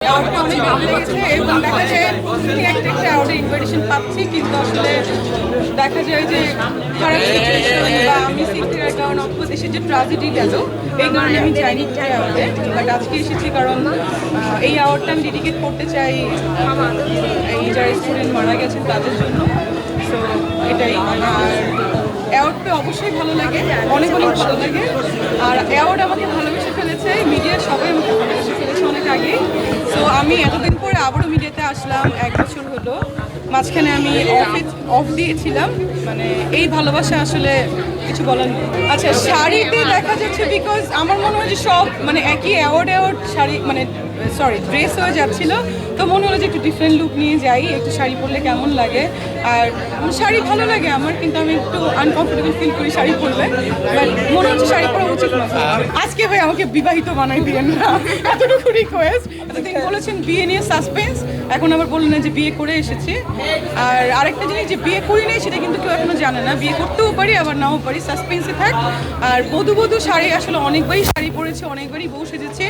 অ্যাওয়ার্ডটা অনেক ভালো লেগেছে এবং দেখা যায় একটা অ্যাওয়ার্ডের ইনভাইটেশন পাচ্ছি, কিন্তু আসলে দেখা যায় যে খারাপ সিচুয়েশন বা আমি সিক্রেটের কারণে অথবা দেশের যে ট্র্যাজেডি গেল এই কারণে আমি যাইনি অ্যাওয়ার্ডে। বাট আজকে এসেছি কারণ এই অ্যাওয়ার্ডটা আমি ডেডিকেট করতে চাই এই যারা স্টুডেন্ট মারা গেছেন তাদের জন্য। সো এটাই। আর অ্যাওয়ার্ড পেয়ে অবশ্যই ভালো লাগে, অনেক অনেক ভালো লাগে। আর অ্যাওয়ার্ড আমাকে ভালোবেসে ফেলেছে, মিডিয়ার সবাই আমাকে ভালোবেসে ফেলেছে অনেক আগে। সো আমি এতদিন পরে আবারও মিডিয়াতে আসলাম, 1 বছর হলো। মাঝখানে আমি অফ দিয়েছিলাম, মানে এই ভালোবাসা আসলে কিছু বলার নেই। আচ্ছা, শাড়িতে দেখা যাচ্ছে বিকজ আমার মনে হয় যে সব মানে একই অ্যাওয়ার্ড শাড়ি মানে ড্রেস হয়ে যাচ্ছিল, তো মনে হলো যে একটু ডিফারেন্ট লুক নিয়ে যাই, একটু শাড়ি পরলে কেমন লাগে। আর শাড়ি ভালো লাগে আমার, কিন্তু আমি একটু আনকমফোর্টেবল ফিল করি শাড়ি পরলে। বাট মনে হচ্ছে শাড়ি পরা উচিত না। আজকে ভাই আমাকে বিবাহিত বানাই দিয়েন না, এতটুকু রিকোয়েস্ট। এতদিন বলেছেন বিয়ে নিয়ে সাসপেন্স, এখন আবার বললেন যে বিয়ে করে এসেছি। আর আরেকটা জিনিস যে বিয়ে করি নাই সেটা কিন্তু কেউ এখনো জানে না, বিয়ে করতেও পারি আবার নাও পারি, সাসপেন্সে থাক। আর বধূ শাড়ি আসলে অনেকবারই শাড়ি পরেছে, অনেকবারই বউ সেজেছে।